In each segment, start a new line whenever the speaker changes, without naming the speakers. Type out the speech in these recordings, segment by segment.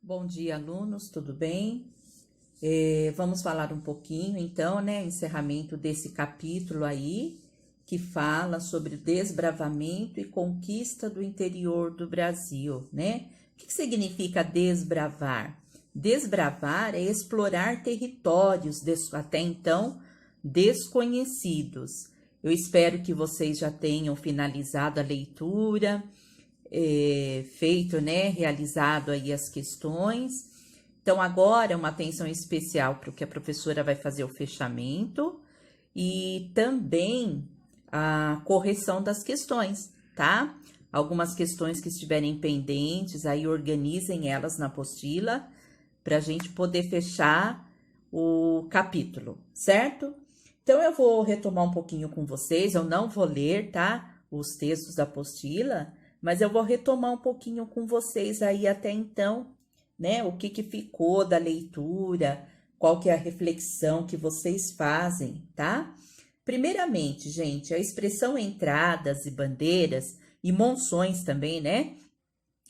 Bom dia, alunos, tudo bem? Vamos falar um pouquinho, então, né, encerramento desse capítulo aí, que fala sobre o desbravamento e conquista do interior do Brasil, né? O que significa desbravar? Desbravar é explorar territórios até então desconhecidos. Eu espero que vocês já tenham finalizado a leitura, feito, né, realizado aí as questões. Então, agora, uma atenção especial para o que a professora vai fazer o fechamento e também a correção das questões, tá? Algumas questões que estiverem pendentes, aí organizem elas na apostila para a gente poder fechar o capítulo, certo? Então, eu vou retomar um pouquinho com vocês, eu não vou ler, tá? Os textos da apostila, mas eu vou retomar um pouquinho com vocês aí até então, né? O que ficou da leitura, qual que é a reflexão que vocês fazem, tá? Primeiramente, gente, a expressão entradas e bandeiras e monções também, né?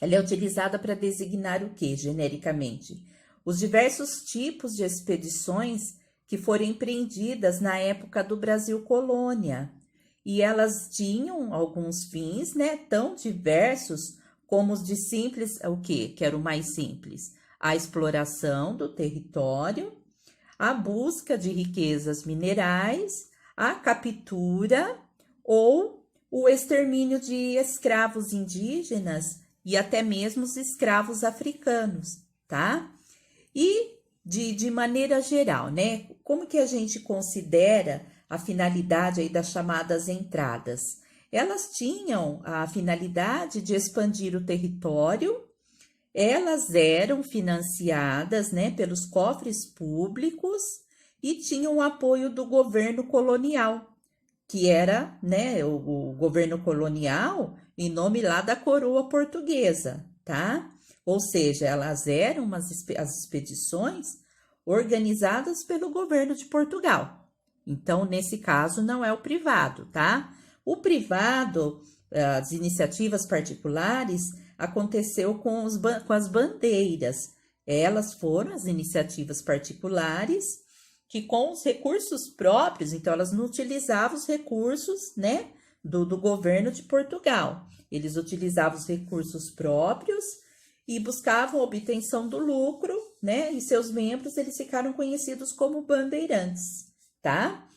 Ela é utilizada para designar o que, genericamente? Os diversos tipos de expedições que foram empreendidas na época do Brasil colônia. E elas tinham alguns fins, né, tão diversos como os de simples, o quê? Que era o mais simples. A exploração do território, a busca de riquezas minerais, a captura ou o extermínio de escravos indígenas e até mesmo os escravos africanos, tá? E de maneira geral, né? Como que a gente considera a finalidade aí das chamadas entradas? Elas tinham a finalidade de expandir o território, elas eram financiadas, né, pelos cofres públicos e tinham o apoio do governo colonial, que era, né, o governo colonial em nome lá da coroa portuguesa, tá? Ou seja, elas eram as expedições organizadas pelo governo de Portugal. Então, nesse caso, não é o privado, tá? O privado, as iniciativas particulares, aconteceu com as bandeiras. Elas foram as iniciativas particulares que com os recursos próprios, então elas não utilizavam os recursos, né, do governo de Portugal. Eles utilizavam os recursos próprios e buscavam a obtenção do lucro, né, e seus membros, eles ficaram conhecidos como bandeirantes, tá?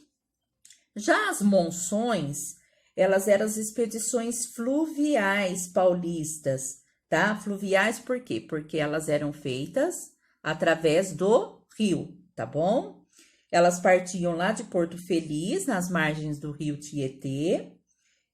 Já as monções, elas eram as expedições fluviais paulistas, tá? Fluviais por quê? Porque elas eram feitas através do rio, tá bom? Elas partiam lá de Porto Feliz, nas margens do rio Tietê,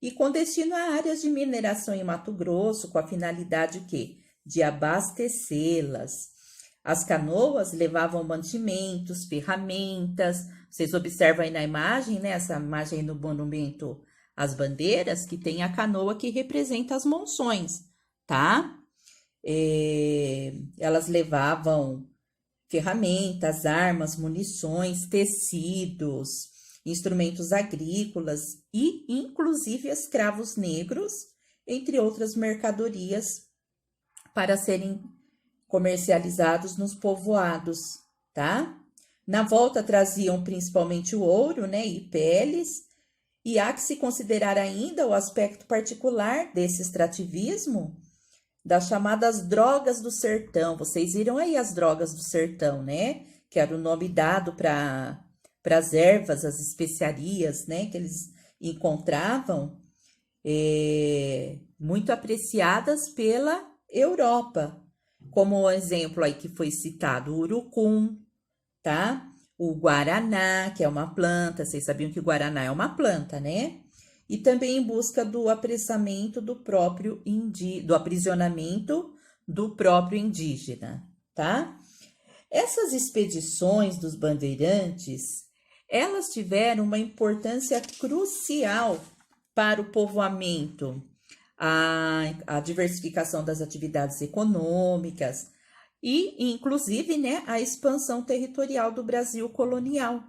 e com destino a áreas de mineração em Mato Grosso, com a finalidade o quê? De abastecê-las. As canoas levavam mantimentos, ferramentas. Vocês observam aí na imagem, né? Essa imagem no monumento às bandeiras, que tem a canoa que representa as monções, tá? Elas levavam ferramentas, armas, munições, tecidos, instrumentos agrícolas e, inclusive, escravos negros, entre outras mercadorias, para serem comercializados nos povoados, tá? Na volta traziam principalmente o ouro, né, e peles, e há que se considerar ainda o aspecto particular desse extrativismo das chamadas drogas do sertão. Vocês viram aí as drogas do sertão, né? Que era o nome dado para as ervas, as especiarias, né? Que eles encontravam, muito apreciadas pela Europa. Como o exemplo aí que foi citado, o urucum, tá? O guaraná, que é uma planta. Vocês sabiam que o guaraná é uma planta, né? E também em busca do apressamento do aprisionamento do próprio indígena, tá? Essas expedições dos bandeirantes, elas tiveram uma importância crucial para o povoamento, a diversificação das atividades econômicas e, inclusive, né, a expansão territorial do Brasil colonial.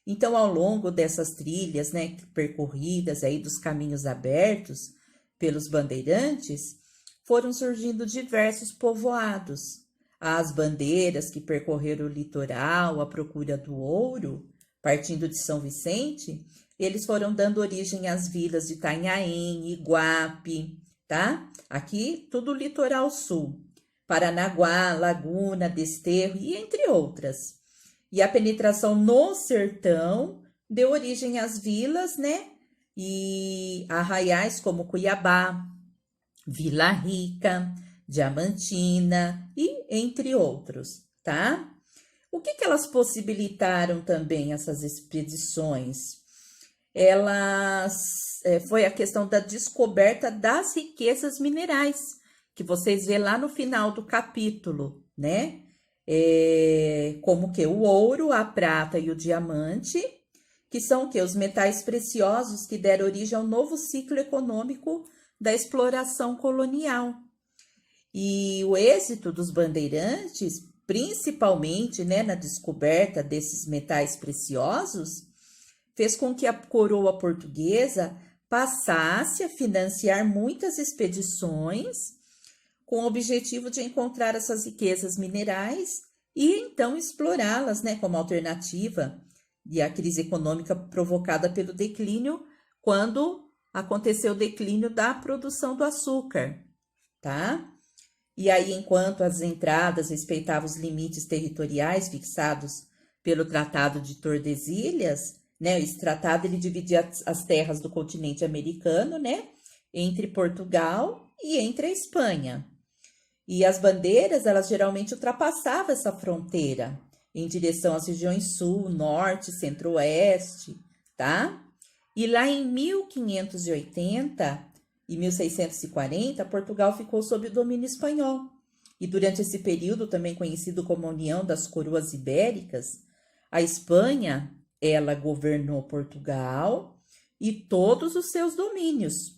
Então, ao longo dessas trilhas, né, percorridas aí dos caminhos abertos pelos bandeirantes, foram surgindo diversos povoados. as bandeiras que percorreram o litoral à procura do ouro, partindo de São Vicente, eles foram dando origem às vilas de Itanhaém, Iguape, tá? Aqui, tudo o litoral sul. Paranaguá, Laguna, Desterro e entre outras. E a penetração no sertão deu origem às vilas, né? E arraiais como Cuiabá, Vila Rica, Diamantina e entre outros, tá? O que elas possibilitaram também, essas expedições? Foi a questão da descoberta das riquezas minerais, que vocês vê lá no final do capítulo, né? Como que o ouro, a prata e o diamante, que são o que? Os metais preciosos que deram origem ao novo ciclo econômico da exploração colonial. E o êxito dos bandeirantes, principalmente, né, na descoberta desses metais preciosos, fez com que a coroa portuguesa passasse a financiar muitas expedições com o objetivo de encontrar essas riquezas minerais e então explorá-las, né, como alternativa e a crise econômica provocada pelo declínio, quando aconteceu o declínio da produção do açúcar, tá? E aí, enquanto as entradas respeitavam os limites territoriais fixados pelo Tratado de Tordesilhas, né? Esse tratado ele dividia as terras do continente americano, né? Entre Portugal e entre a Espanha. E as bandeiras, elas geralmente ultrapassavam essa fronteira em direção às regiões sul, norte, centro-oeste, tá? E lá em 1580 e 1640, Portugal ficou sob o domínio espanhol. E durante esse período, também conhecido como a União das Coroas Ibéricas, a Espanha, ela governou Portugal e todos os seus domínios.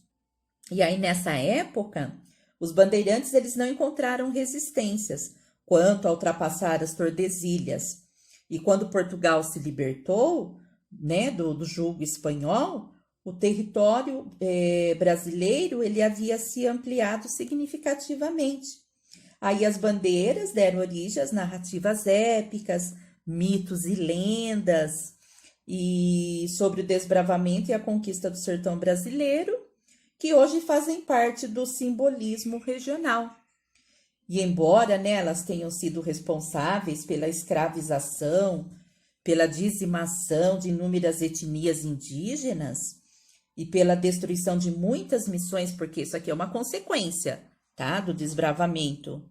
E aí, nessa época, os bandeirantes eles não encontraram resistências quanto a ultrapassar as Tordesilhas. E quando Portugal se libertou, né, do jugo espanhol, o território brasileiro ele havia se ampliado significativamente. Aí as bandeiras deram origem às narrativas épicas, mitos e lendas, e sobre o desbravamento e a conquista do sertão brasileiro, que hoje fazem parte do simbolismo regional. E embora, né, elas tenham sido responsáveis pela escravização, pela dizimação de inúmeras etnias indígenas e pela destruição de muitas missões, porque isso aqui é uma consequência, tá, do desbravamento,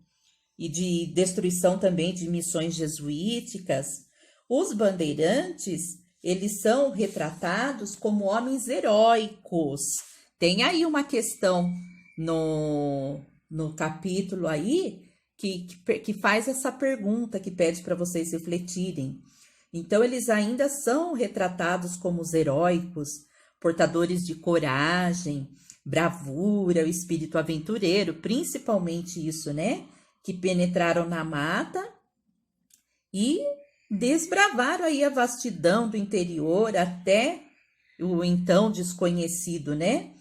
e de destruição também de missões jesuíticas, os bandeirantes, eles são retratados como homens heróicos. Tem aí uma questão no capítulo aí que faz essa pergunta, que pede para vocês refletirem. Então, eles ainda são retratados como os heróicos, portadores de coragem, bravura, o espírito aventureiro, principalmente isso, né? Que penetraram na mata e desbravaram aí a vastidão do interior até o então desconhecido, né?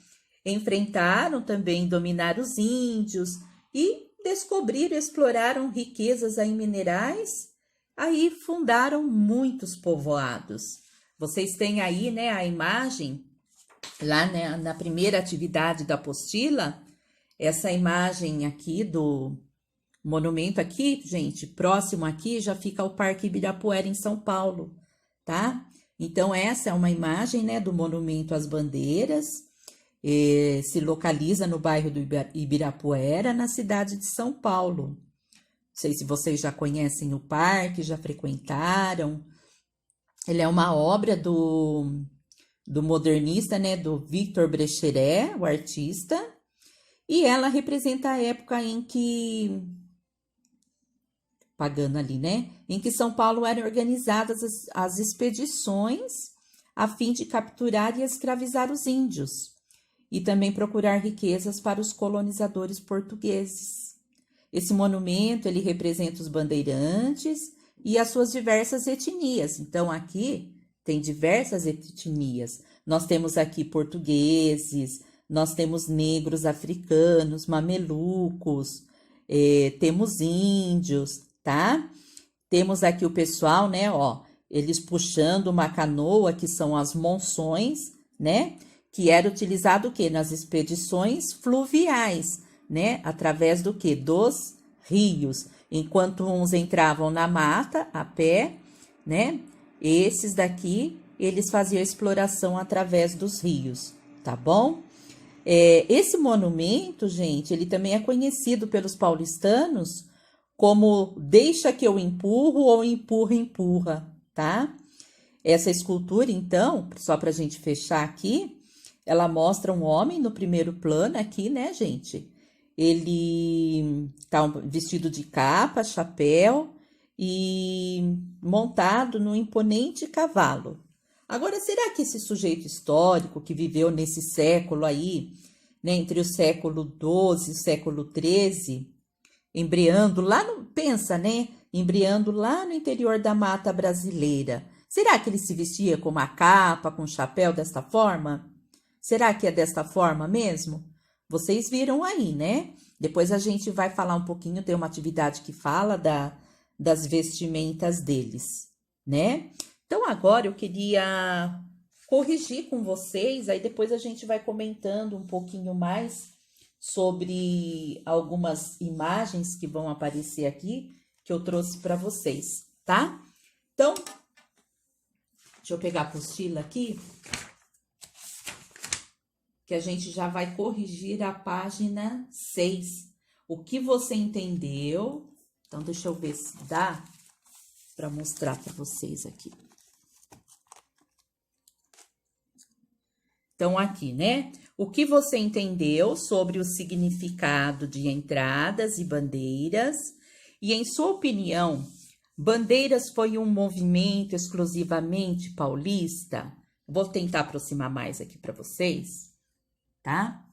Enfrentaram também dominar os índios e descobriram e exploraram riquezas aí minerais. Aí fundaram muitos povoados. Vocês têm aí, né, a imagem, lá, né, na primeira atividade da apostila, essa imagem aqui do monumento aqui, gente, próximo aqui já fica o Parque Ibirapuera em São Paulo, tá? Então, essa é uma imagem, né, do monumento às bandeiras, se localiza no bairro do Ibirapuera, na cidade de São Paulo. Não sei se vocês já conhecem o parque, já frequentaram. Ele é uma obra do modernista, né, do Victor Brecheret, o artista, e ela representa a época em que, pagando ali, né, em que São Paulo eram organizadas as expedições a fim de capturar e escravizar os índios, e também procurar riquezas para os colonizadores portugueses. Esse monumento, ele representa os bandeirantes e as suas diversas etnias. Então, aqui tem diversas etnias. Nós temos aqui portugueses, nós temos negros africanos, mamelucos, temos índios, tá? Temos aqui o pessoal, né, ó, eles puxando uma canoa, que são as monções, né? Que era utilizado o quê? Nas expedições fluviais, né? Através do quê? Dos rios. Enquanto uns entravam na mata a pé, né? Esses daqui, eles faziam exploração através dos rios, tá bom? Esse monumento, gente, ele também é conhecido pelos paulistanos como Deixa que eu empurro ou Empurra, empurra, tá? Essa escultura, então, só para a gente fechar aqui, ela mostra um homem no primeiro plano aqui, né, gente? Ele tá vestido de capa, chapéu e montado num imponente cavalo. Agora, será que esse sujeito histórico que viveu nesse século aí, né, entre o século XII e o século XIII, embriando lá no, pensa, né, embriando lá no interior da mata brasileira, será que ele se vestia com uma capa, com um chapéu desta forma? Será que é desta forma mesmo? Vocês viram aí, né? Depois a gente vai falar um pouquinho, tem uma atividade que fala das vestimentas deles, né? Então, agora eu queria corrigir com vocês, aí depois a gente vai comentando um pouquinho mais sobre algumas imagens que vão aparecer aqui, que eu trouxe para vocês, tá? Então, deixa eu pegar a apostila aqui, que a gente já vai corrigir a página 6. O que você entendeu? Então, deixa eu ver se dá para mostrar para vocês aqui. Então, aqui, né? O que você entendeu sobre o significado de entradas e bandeiras? E, em sua opinião, bandeiras foi um movimento exclusivamente paulista? Vou tentar aproximar mais aqui para vocês, tá?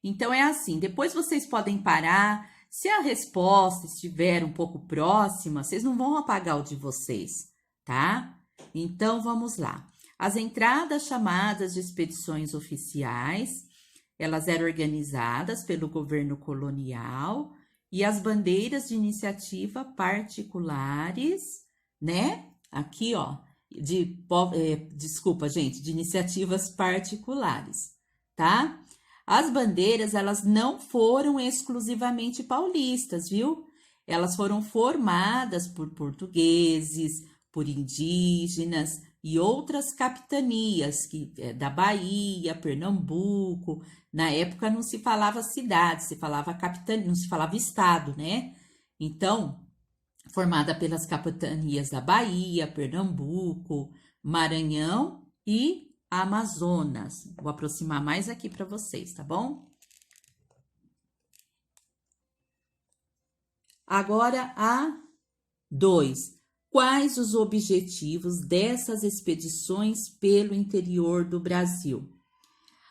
Então, é assim, depois vocês podem parar. Se a resposta estiver um pouco próxima, vocês não vão apagar o de vocês, tá? Então, vamos lá. As entradas chamadas de expedições oficiais, elas eram organizadas pelo governo colonial e as bandeiras de iniciativa particulares, né? Aqui, ó, desculpa, gente, de iniciativas particulares, tá? As bandeiras, elas não foram exclusivamente paulistas, viu? Elas foram formadas por portugueses, por indígenas e outras capitanias da Bahia, Pernambuco. Na época não se falava cidade, se falava capitania, não se falava estado, né? Então, formada pelas capitanias da Bahia, Pernambuco, Maranhão e Amazonas. Vou aproximar mais aqui para vocês, tá bom? Agora a 2. Quais os objetivos dessas expedições pelo interior do Brasil?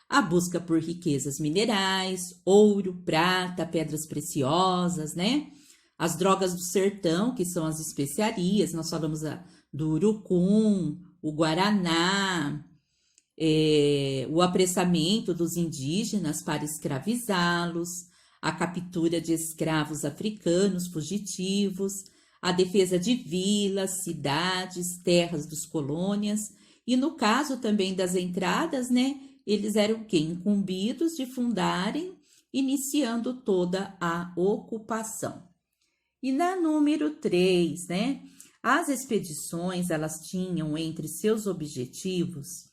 A busca por riquezas minerais, ouro, prata, pedras preciosas, né? As drogas do sertão, que são as especiarias, nós falamos do urucum, o guaraná, o apressamento dos indígenas para escravizá-los, a captura de escravos africanos fugitivos, a defesa de vilas, cidades, terras dos colônias, e no caso também das entradas, né, eles eram incumbidos de fundarem, iniciando toda a ocupação. E na número 3, né, as expedições, elas tinham entre seus objetivos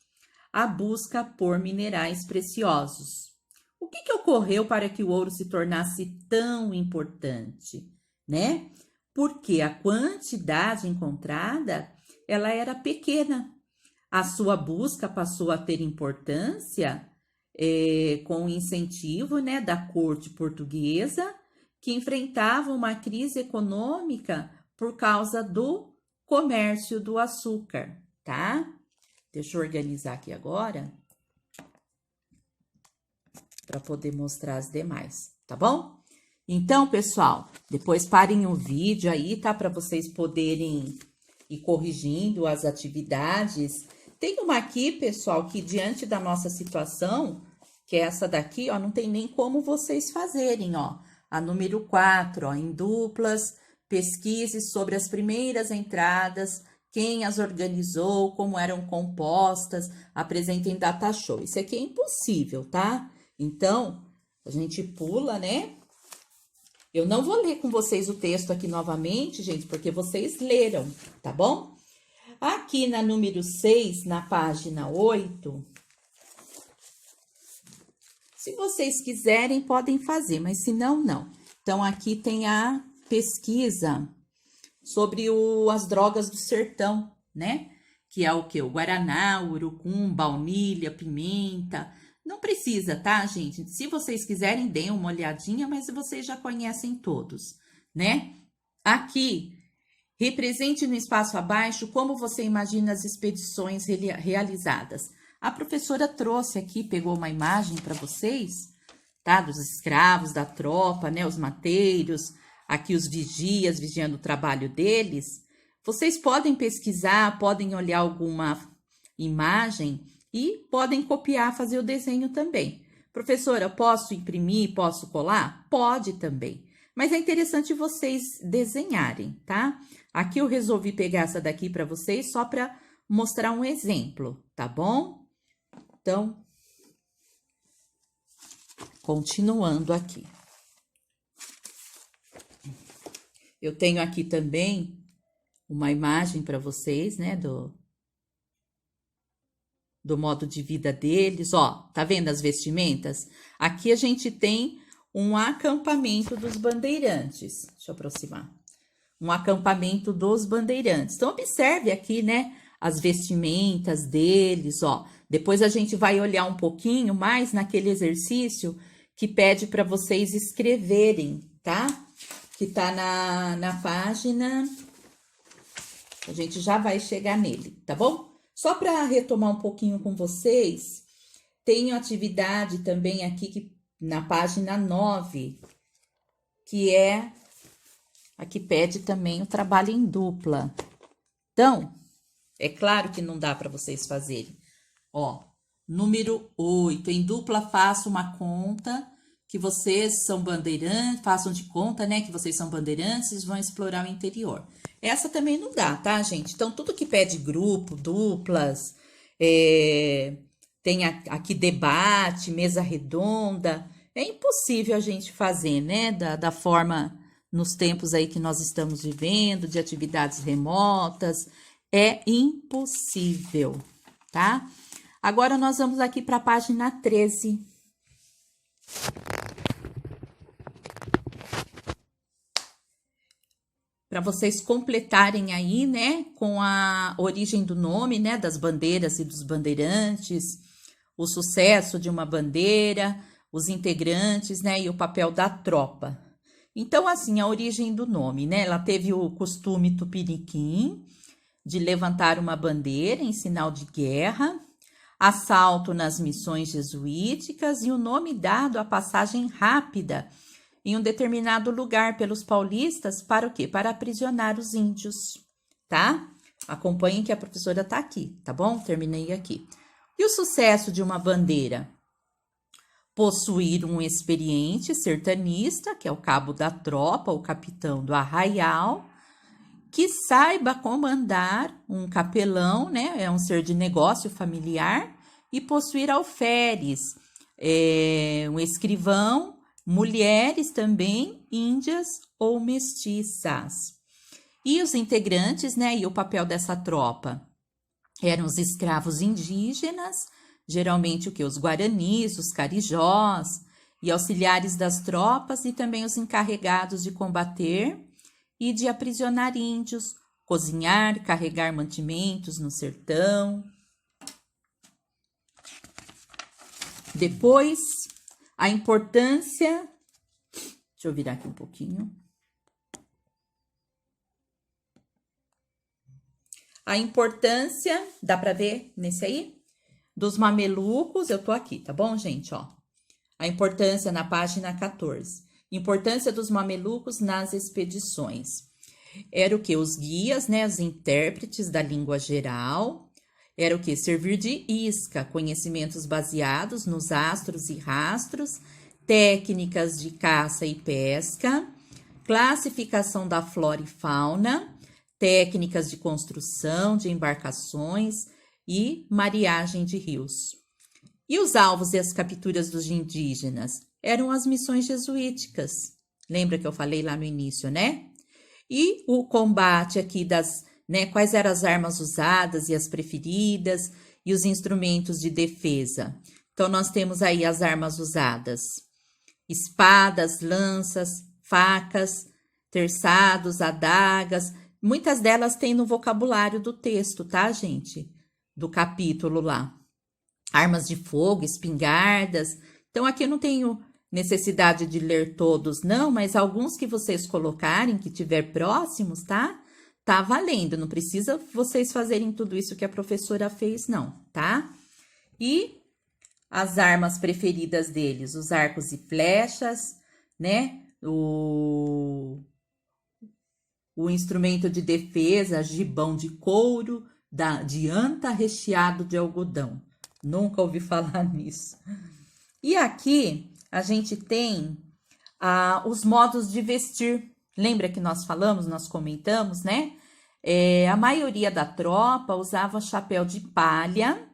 a busca por minerais preciosos. O que ocorreu para que o ouro se tornasse tão importante, né? Porque a quantidade encontrada, ela era pequena. A sua busca passou a ter importância com o incentivo, né, da corte portuguesa, que enfrentava uma crise econômica por causa do comércio do açúcar, tá? Deixa eu organizar aqui agora para poder mostrar as demais, tá bom? Então, pessoal, depois parem o vídeo aí, tá? Para vocês poderem ir corrigindo as atividades. Tem uma aqui, pessoal, que diante da nossa situação, que é essa daqui, ó, não tem nem como vocês fazerem, ó. A número 4, ó, em duplas, pesquise sobre as primeiras entradas, quem as organizou, como eram compostas, apresentem data show. Isso aqui é impossível, tá? Então, a gente pula, né? Eu não vou ler com vocês o texto aqui novamente, gente, porque vocês leram, tá bom? Aqui na número 6, na página 8, se vocês quiserem, podem fazer, mas se não, não. Então, aqui tem a pesquisa sobre as drogas do sertão, né? Que é o quê? O guaraná, o urucum, baunilha, pimenta. Não precisa, tá, gente? Se vocês quiserem, deem uma olhadinha, mas vocês já conhecem todos, né? Aqui, represente no espaço abaixo como você imagina as expedições realizadas. A professora trouxe aqui, pegou uma imagem para vocês, tá? Dos escravos, da tropa, né? Os mateiros, aqui os vigias, vigiando o trabalho deles. Vocês podem pesquisar, podem olhar alguma imagem e podem copiar, fazer o desenho também. Professora, posso imprimir, posso colar? Pode também. Mas é interessante vocês desenharem, tá? Aqui eu resolvi pegar essa daqui para vocês só para mostrar um exemplo, tá bom? Então, continuando aqui. Eu tenho aqui também uma imagem para vocês, né, do modo de vida deles. Ó, tá vendo as vestimentas? Aqui a gente tem um acampamento dos bandeirantes. Deixa eu aproximar. Um acampamento dos bandeirantes. Então, observe aqui, né, as vestimentas deles, ó. Depois a gente vai olhar um pouquinho mais naquele exercício que pede para vocês escreverem, tá? Que tá na página, a gente já vai chegar nele, tá bom? Só para retomar um pouquinho com vocês, tem atividade também aqui na página 9, que é, aqui pede também o trabalho em dupla. Então, é claro que não dá para vocês fazerem. Ó, número 8, em dupla faça uma conta que vocês são bandeirantes, façam de conta, né, que vocês são bandeirantes e vão explorar o interior. Essa também não dá, tá, gente? Então, tudo que pede grupo, duplas, tem aqui debate, mesa redonda, é impossível a gente fazer, né, da forma, nos tempos aí que nós estamos vivendo, de atividades remotas, é impossível, tá? Agora, nós vamos aqui para a página 13. Para vocês completarem aí, né, com a origem do nome, né, das bandeiras e dos bandeirantes, o sucesso de uma bandeira, os integrantes, né, e o papel da tropa. Então, assim, a origem do nome, né, ela teve o costume tupiniquim de levantar uma bandeira em sinal de guerra, assalto nas missões jesuíticas e o nome dado à passagem rápida em um determinado lugar pelos paulistas para o quê? Para aprisionar os índios, tá? Acompanhem que a professora tá aqui, tá bom? Terminei aqui. E o sucesso de uma bandeira? Possuir um experiente sertanista, que é o cabo da tropa, o capitão do arraial, que saiba comandar um capelão, né? É um ser de negócio familiar, e possuir alferes, um escrivão, mulheres também, índias ou mestiças. E os integrantes, né? E o papel dessa tropa? Eram os escravos indígenas, geralmente o que? Os guaranis, os carijós, e auxiliares das tropas, e também os encarregados de combater e de aprisionar índios, cozinhar, carregar mantimentos no sertão. Depois, a importância... Deixa eu virar aqui um pouquinho. A importância, dá para ver nesse aí? Dos mamelucos, eu tô aqui, tá bom, gente? Ó, a importância na página 14. Importância dos mamelucos nas expedições. Era o que? Os guias, né? Os intérpretes da língua geral. Era o que? Servir de isca, conhecimentos baseados nos astros e rastros, técnicas de caça e pesca, classificação da flora e fauna, técnicas de construção de embarcações e mareagem de rios. E os alvos e as capturas dos indígenas eram as missões jesuíticas. Lembra que eu falei lá no início, né? E o combate aqui das, né, quais eram as armas usadas e as preferidas e os instrumentos de defesa. Então, nós temos aí as armas usadas: espadas, lanças, facas, terçados, adagas. Muitas delas tem no vocabulário do texto, tá, gente? Do capítulo lá. Armas de fogo, espingardas. Então, aqui eu não tenho necessidade de ler todos, não, mas alguns que vocês colocarem, que tiver próximos, tá? Tá valendo, não precisa vocês fazerem tudo isso que a professora fez, não, tá? E as armas preferidas deles, os arcos e flechas, né? O instrumento de defesa, gibão de couro, de anta recheado de algodão. Nunca ouvi falar nisso. E aqui a gente tem os modos de vestir. Lembra que nós falamos, nós comentamos, né? A maioria da tropa usava chapéu de palha,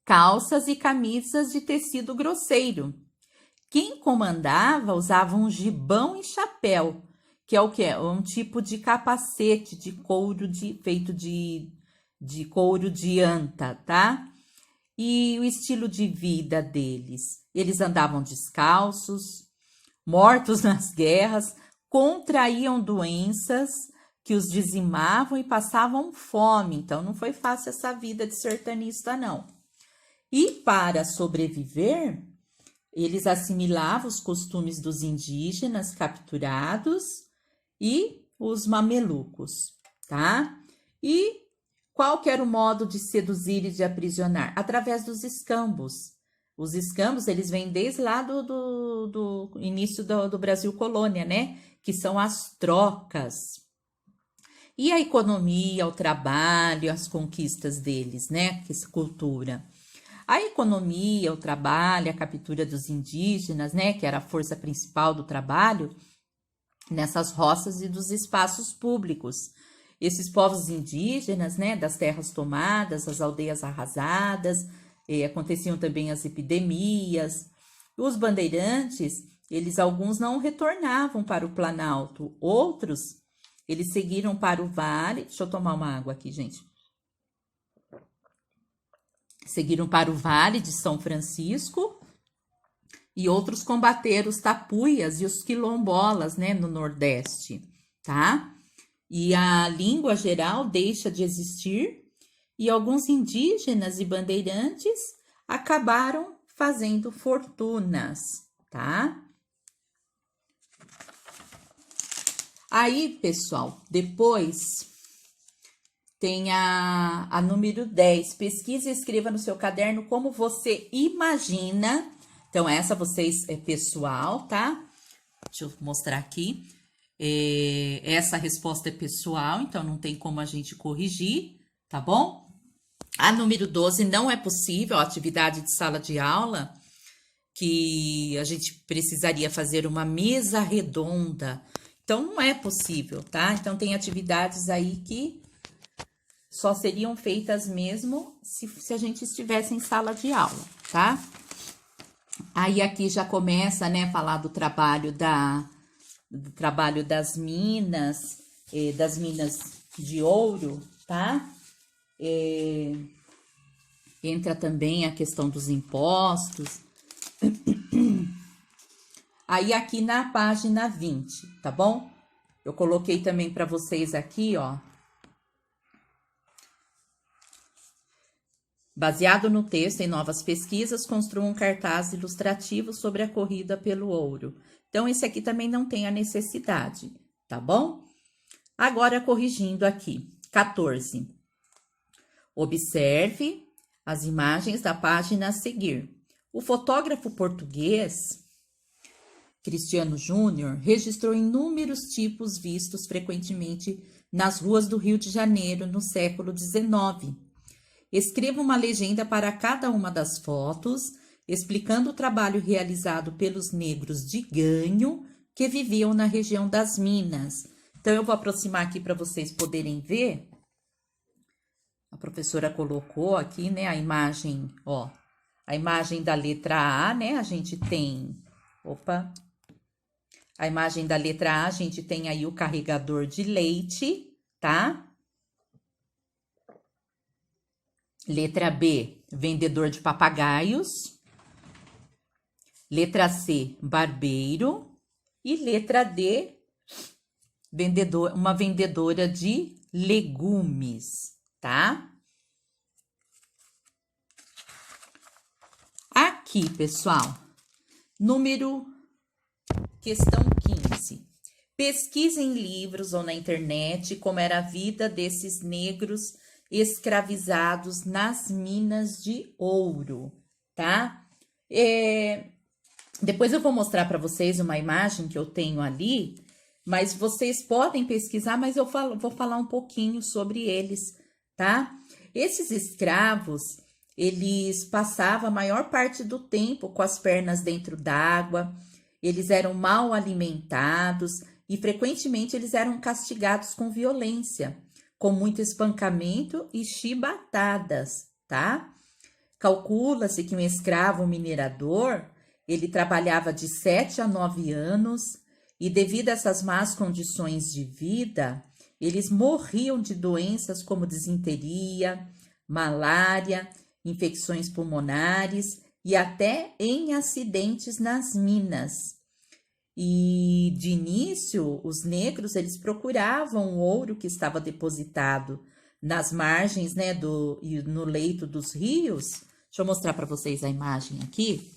calças e camisas de tecido grosseiro. Quem comandava usava um gibão e chapéu, que é o quê? Um tipo de capacete de couro feito de couro de anta, tá? E o estilo de vida deles? Eles andavam descalços, mortos nas guerras, contraíam doenças que os dizimavam e passavam fome. Então, não foi fácil essa vida de sertanista, não. E para sobreviver, eles assimilavam os costumes dos indígenas capturados e os mamelucos, tá? E qual que era o modo de seduzir e de aprisionar? Através dos escambos. Os escambos, eles vêm desde lá do início do Brasil colônia, né? Que são as trocas. E a economia, o trabalho, as conquistas deles, né? Essa cultura. A economia, o trabalho, a captura dos indígenas, né? Que era a força principal do trabalho nessas roças e dos espaços públicos. Esses povos indígenas, né? Das terras tomadas, as aldeias arrasadas, aconteciam também as epidemias. Os bandeirantes, alguns não retornavam para o Planalto, outros, eles seguiram para o vale. Deixa eu tomar uma água aqui, gente. Seguiram para o Vale de São Francisco e outros combateram os tapuias e os quilombolas, né, no Nordeste, tá? E a língua geral deixa de existir e alguns indígenas e bandeirantes acabaram fazendo fortunas, tá? Aí, pessoal, depois tem a número 10. Pesquise e escreva no seu caderno como você imagina. Então, essa vocês é pessoal, tá? Deixa eu mostrar aqui. Essa resposta é pessoal, então não tem como a gente corrigir, tá bom? A número 12, não é possível, a atividade de sala de aula, que a gente precisaria fazer uma mesa redonda. Então, não é possível, tá? Então, tem atividades aí que só seriam feitas mesmo se a gente estivesse em sala de aula, tá? Aí, aqui já começa, né, falar do trabalho das minas de ouro, tá? Entra também a questão dos impostos. Aí, aqui na página 20, tá bom? Eu coloquei também para vocês aqui, ó. Baseado no texto, em novas pesquisas, construa um cartaz ilustrativo sobre a corrida pelo ouro. Então, esse aqui também não tem a necessidade, tá bom? Agora, corrigindo aqui. 14. Observe as imagens da página a seguir. O fotógrafo português Cristiano Júnior registrou inúmeros tipos vistos frequentemente nas ruas do Rio de Janeiro no século XIX. Escreva uma legenda para cada uma das fotos, explicando o trabalho realizado pelos negros de ganho que viviam na região das Minas. Então, eu vou aproximar aqui para vocês poderem ver. A professora colocou aqui, né, a imagem, ó, a imagem da letra A, né, a gente tem, a imagem da letra A, a gente tem aí o carregador de leite, tá? Letra B, vendedor de papagaios. Letra C, barbeiro. E letra D, uma vendedora de legumes, tá? Aqui, pessoal, questão 15. Pesquise em livros ou na internet como era a vida desses negros escravizados nas minas de ouro, tá? Depois eu vou mostrar para vocês uma imagem que eu tenho ali, mas vocês podem pesquisar, mas eu vou falar um pouquinho sobre eles, tá? Esses escravos, eles passavam a maior parte do tempo com as pernas dentro d'água, eles eram mal alimentados e frequentemente eles eram castigados com violência, com muito espancamento e chibatadas, tá? Calcula-se que um escravo minerador, ele trabalhava de 7 a 9 anos e devido a essas más condições de vida, eles morriam de doenças como disenteria, malária, infecções pulmonares e até em acidentes nas minas. E de início, os negros, eles procuravam o ouro que estava depositado nas margens, né, no leito dos rios. Deixa eu mostrar para vocês a imagem aqui.